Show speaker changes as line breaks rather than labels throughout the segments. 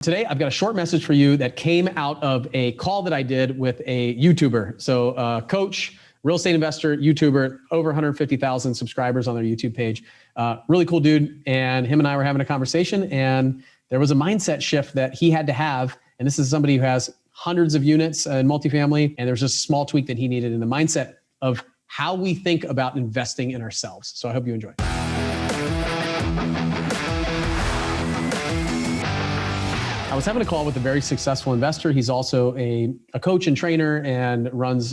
Today, I've got a short message for you that came out of a call that I did with a YouTuber. So coach, real estate investor, YouTuber, over 150,000 subscribers on their YouTube page. Really cool dude. And him and I were having a conversation, and there was a mindset shift that he had to have. And this is somebody who has hundreds of units in multifamily. And there's just a small tweak that he needed in the mindset of how we think about investing in ourselves. So I hope you enjoy. I was having a call with a very successful investor. He's also a coach and trainer and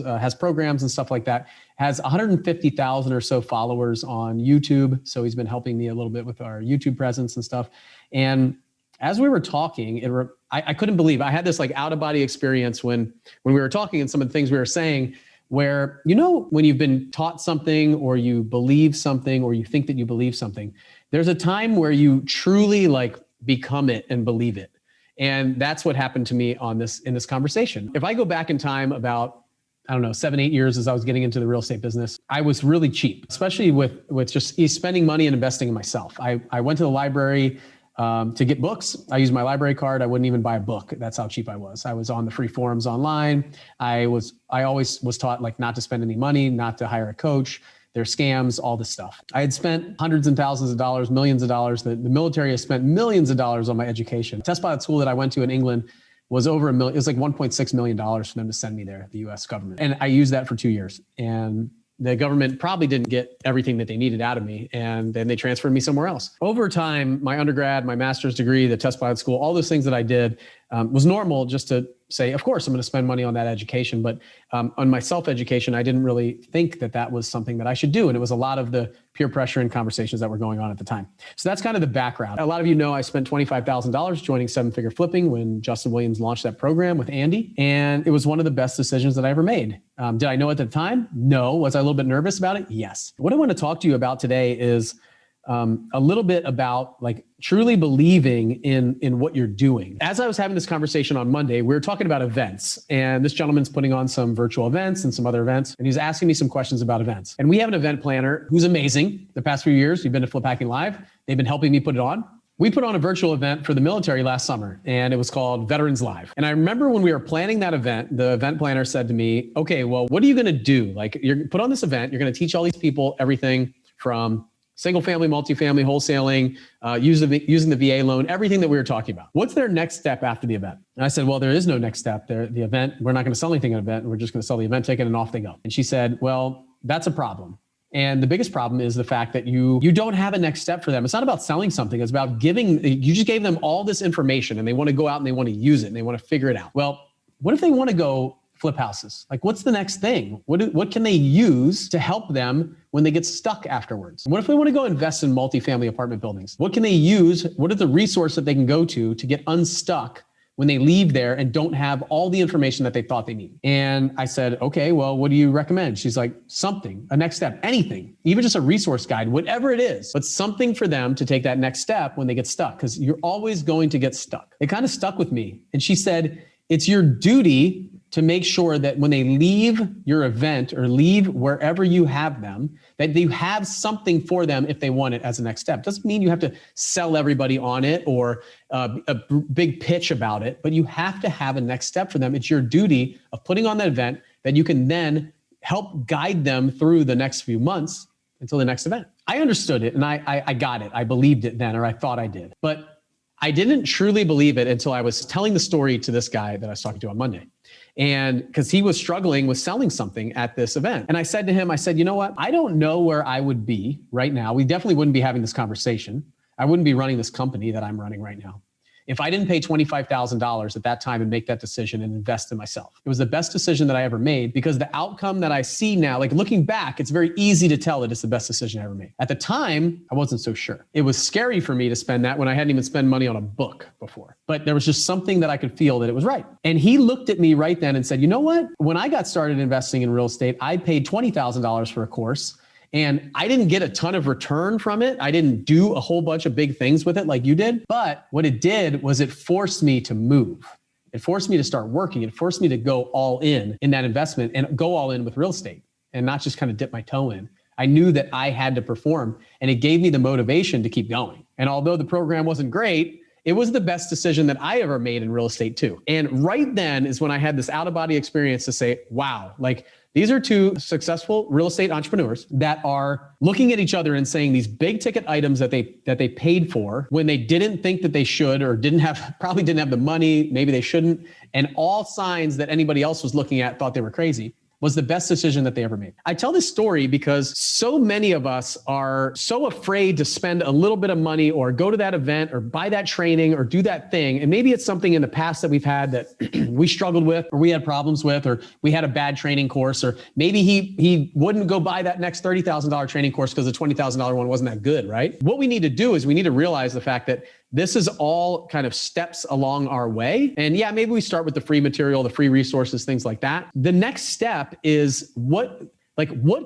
has programs and stuff like that. Has 150,000 or so followers on YouTube. So he's been helping me a little bit with our YouTube presence and stuff. And as we were talking, I couldn't believe I had this like out of body experience when we were talking and some of the things we were saying, where, you know, when you've been taught something or you believe something or you think that you believe something, there's a time where you truly like become it and believe it. And that's what happened to me in this conversation. If I go back in time about, I don't know, 7-8 years as I was getting into the real estate business, I was really cheap, especially with just spending money and investing in myself. I went to the library to get books. I used my library card. I wouldn't even buy a book. That's how cheap I was. I was on the free forums online. I always was taught like not to spend any money, not to hire a coach. There's scams, all this stuff. I had spent hundreds and thousands of dollars, millions of dollars. The military has spent millions of dollars on my education. Test pilot school that I went to in England was over $1 million. It was like $1.6 million for them to send me there, the US government. And I used that for 2 years. And the government probably didn't get everything that they needed out of me. And then they transferred me somewhere else. Over time, my undergrad, my master's degree, the test pilot school, all those things that I did was normal just to say, of course, I'm going to spend money on that education. But on my self-education, I didn't really think that that was something that I should do. And it was a lot of the peer pressure and conversations that were going on at the time. So that's kind of the background. A lot of you know I spent $25,000 joining 7-Figure Flipping when Justin Williams launched that program with Andy. And it was one of the best decisions that I ever made. Did I know at the time? No. Was I a little bit nervous about it? Yes. What I want to talk to you about today is a little bit about like truly believing in what you're doing. As I was having this conversation on Monday, we were talking about events, and this gentleman's putting on some virtual events and some other events, and he's asking me some questions about events. And we have an event planner who's amazing. The past few years, we've been to Flip Hacking Live. They've been helping me put it on. We put on a virtual event for the military last summer, and it was called Veterans Live. And I remember when we were planning that event, the event planner said to me, okay, well, what are you going to do? Like, you're put on this event, you're going to teach all these people everything from single family, multifamily, wholesaling, using the VA loan, everything that we were talking about. What's their next step after the event? And I said, well, there is no next step. The event, we're not going to sell anything at an event. We're just going to sell the event ticket and off they go. And she said, well, that's a problem. And the biggest problem is the fact that you don't have a next step for them. It's not about selling something. It's about you just gave them all this information and they want to go out and they want to use it and they want to figure it out. Well, what if they want to go flip houses? Like, what's the next thing? What can they use to help them when they get stuck afterwards? What if they want to go invest in multifamily apartment buildings? What can they use? What are the resources that they can go to get unstuck when they leave there and don't have all the information that they thought they need? And I said, okay, well, what do you recommend? She's like, something, a next step, anything, even just a resource guide, whatever it is, but something for them to take that next step when they get stuck, because you're always going to get stuck. It kind of stuck with me. And she said, it's your duty to make sure that when they leave your event or leave wherever you have them, that you have something for them if they want it as a next step. Doesn't mean you have to sell everybody on it or a big pitch about it, but you have to have a next step for them. It's your duty of putting on that event that you can then help guide them through the next few months until the next event. I understood it and I got it. I believed it then, or I thought I did. But I didn't truly believe it until I was telling the story to this guy that I was talking to on Monday. And because he was struggling with selling something at this event. And I said to him, I said, you know what? I don't know where I would be right now. We definitely wouldn't be having this conversation. I wouldn't be running this company that I'm running right now if I didn't pay $25,000 at that time and make that decision and invest in myself. It was the best decision that I ever made, because the outcome that I see now, like looking back, it's very easy to tell that it's the best decision I ever made. At the time, I wasn't so sure. It was scary for me to spend that when I hadn't even spent money on a book before. But there was just something that I could feel that it was right. And he looked at me right then and said, you know what? When I got started investing in real estate, I paid $20,000 for a course. And I didn't get a ton of return from it. I didn't do a whole bunch of big things with it like you did. But what it did was it forced me to move. It forced me to start working. It forced me to go all in that investment and go all in with real estate and not just kind of dip my toe in. I knew that I had to perform, and it gave me the motivation to keep going. And although the program wasn't great, it was the best decision that I ever made in real estate too. And right then is when I had this out of body experience to say, wow, like these are two successful real estate entrepreneurs that are looking at each other and saying these big ticket items that they paid for when they didn't think that they should, or probably didn't have the money, maybe they shouldn't. And all signs that anybody else was looking at thought they were crazy, was the best decision that they ever made. I tell this story because so many of us are so afraid to spend a little bit of money or go to that event or buy that training or do that thing. And maybe it's something in the past that we've had that we struggled with, or we had problems with, or we had a bad training course, or maybe he wouldn't go buy that next $30,000 training course because the $20,000 one wasn't that good, right? What we need to do is we need to realize the fact that this is all kind of steps along our way. And yeah, maybe we start with the free material, the free resources, things like that. The next step is what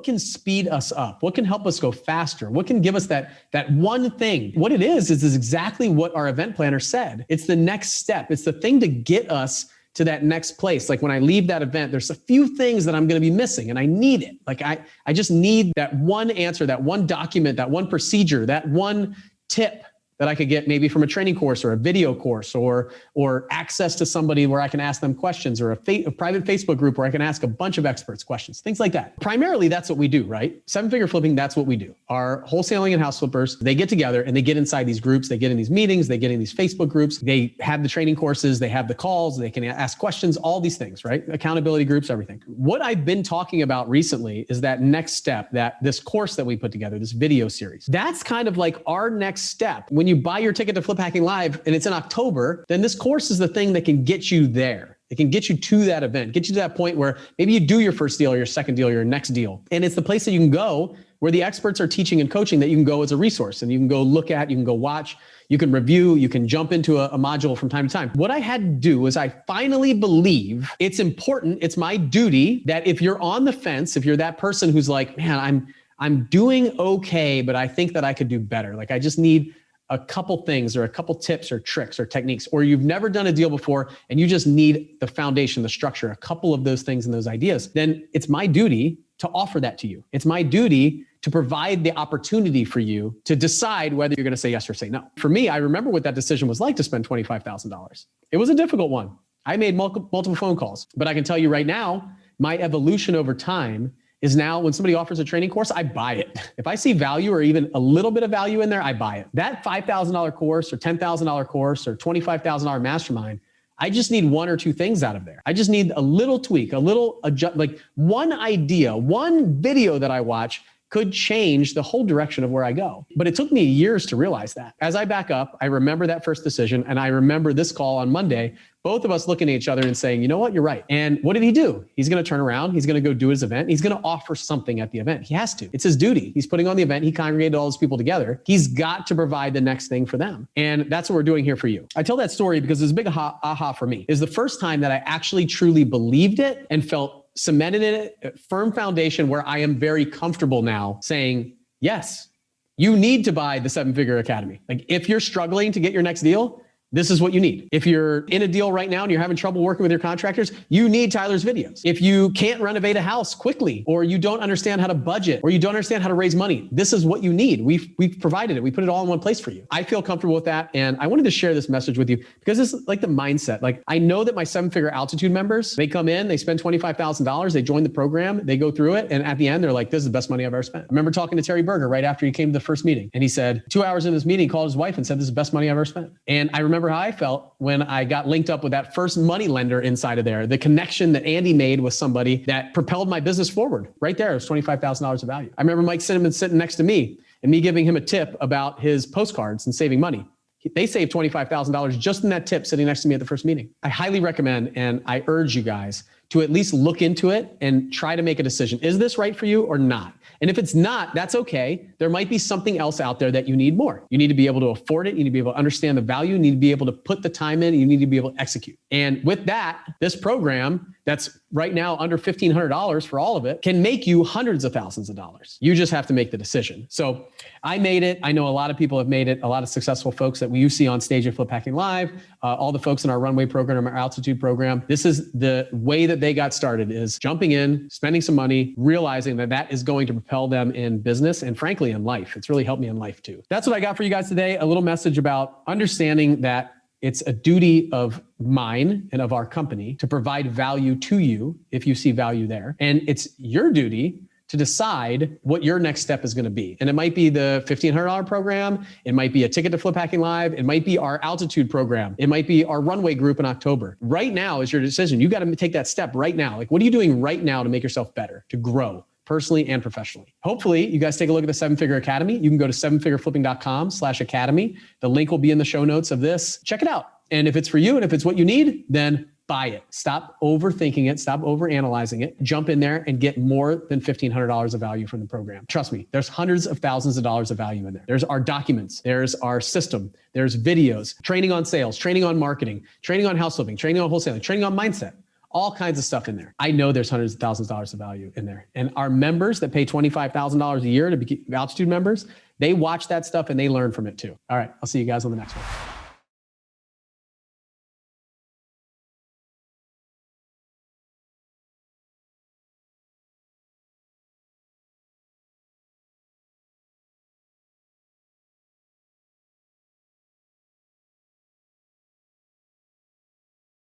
can speed us up? What can help us go faster? What can give us that one thing? What it is exactly what our event planner said. It's the next step. It's the thing to get us to that next place. Like when I leave that event, there's a few things that I'm going to be missing and I need it. Like I just need that one answer, that one document, that one procedure, that one tip that I could get maybe from a training course or a video course, or access to somebody where I can ask them questions, or a private Facebook group where I can ask a bunch of experts questions, things like that. Primarily, that's what we do, right? Seven-figure flipping, that's what we do. Our wholesaling and house flippers, they get together and they get inside these groups, they get in these meetings, they get in these Facebook groups, they have the training courses, they have the calls, they can ask questions, all these things, right? Accountability groups, everything. What I've been talking about recently is that next step, that this course that we put together, this video series. That's kind of like our next step. When you buy your ticket to Flip Hacking Live and it's in October, then this course is the thing that can get you there. It can get you to that event, get you to that point where maybe you do your first deal or your second deal or your next deal. And it's the place that you can go where the experts are teaching and coaching, that you can go as a resource and you can go look at, you can go watch, you can review, you can jump into a module from time to time. What I had to do is I finally believe it's important, it's my duty, that if you're on the fence, if you're that person who's like, man, I'm doing okay, but I think that I could do better. Like I just need a couple things or a couple tips or tricks or techniques, or you've never done a deal before and you just need the foundation, the structure, a couple of those things and those ideas, then it's my duty to offer that to you. It's my duty to provide the opportunity for you to decide whether you're going to say yes or say no. For me, I remember what that decision was like to spend $25,000. It was a difficult one. I made multiple phone calls, but I can tell you right now, my evolution over time is now when somebody offers a training course, I buy it. If I see value or even a little bit of value in there, I buy it. That $5,000 course or $10,000 course or $25,000 mastermind, I just need one or two things out of there. I just need a little tweak, a little adjust, like one idea, one video that I watch could change the whole direction of where I go. But it took me years to realize that. As I back up, I remember that first decision, and I remember this call on Monday, both of us looking at each other and saying, you know what, you're right. And what did he do? He's going to turn around. He's going to go do his event. He's going to offer something at the event. He has to. It's his duty. He's putting on the event. He congregated all those people together. He's got to provide the next thing for them. And that's what we're doing here for you. I tell that story because it's a big aha for me. It's the first time that I actually truly believed it and felt cemented in it, firm foundation where I am very comfortable now saying, yes, you need to buy the Seven-Figure Academy. Like if you're struggling to get your next deal, this is what you need. If you're in a deal right now and you're having trouble working with your contractors, you need Tyler's videos. If you can't renovate a house quickly, or you don't understand how to budget, or you don't understand how to raise money, this is what you need. We've provided it. We put it all in one place for you. I feel comfortable with that. And I wanted to share this message with you because it's like the mindset. Like I know that my Seven-Figure Altitude members, they come in, they spend $25,000, they join the program, they go through it. And at the end, they're like, this is the best money I've ever spent. I remember talking to Terry Berger right after he came to the first meeting. And he said, 2 hours in this meeting, he called his wife and said, this is the best money I've ever spent. And I remember how I felt when I got linked up with that first money lender inside of there, the connection that Andy made with somebody that propelled my business forward. Right there, it was $25,000 of value. I remember Mike Cinnamon sitting next to me and me giving him a tip about his postcards and saving money. They saved $25,000 just in that tip sitting next to me at the first meeting. I highly recommend, and I urge you guys to at least look into it and try to make a decision. Is this right for you or not? And if it's not, that's okay. There might be something else out there that you need more. You need to be able to afford it. You need to be able to understand the value. You need to be able to put the time in. You need to be able to execute. And with that, this program that's right now under $1,500 for all of it can make you hundreds of thousands of dollars. You just have to make the decision. So I made it. I know a lot of people have made it, a lot of successful folks that you see on stage at Flip Hacking Live, all the folks in our runway program, our altitude program. This is the way that they got started, is jumping in, spending some money, realizing that that is going to propel them in business and frankly in life. It's really helped me in life too. That's what I got for you guys today. A little message about understanding that it's a duty of mine and of our company to provide value to you if you see value there. And it's your duty to decide what your next step is going to be. And it might be the $1,500 program. It might be a ticket to Flip Hacking Live. It might be our altitude program. It might be our runway group in October. Right now is your decision. You got to take that step right now. Like, what are you doing right now to make yourself better, to grow personally and professionally? Hopefully you guys take a look at the 7-Figure Academy. You can go to 7figureflipping.com/academy. The link will be in the show notes of this. Check it out. And if it's for you and if it's what you need, then buy it. Stop overthinking it. Stop overanalyzing it. Jump in there and get more than $1,500 of value from the program. Trust me, there's hundreds of thousands of dollars of value in there. There's our documents. There's our system. There's videos, training on sales, training on marketing, training on house flipping, training on wholesaling, training on mindset. All kinds of stuff in there. I know there's hundreds of thousands of dollars of value in there. And our members that pay $25,000 a year to be altitude members, they watch that stuff and they learn from it too. All right, I'll see you guys on the next one.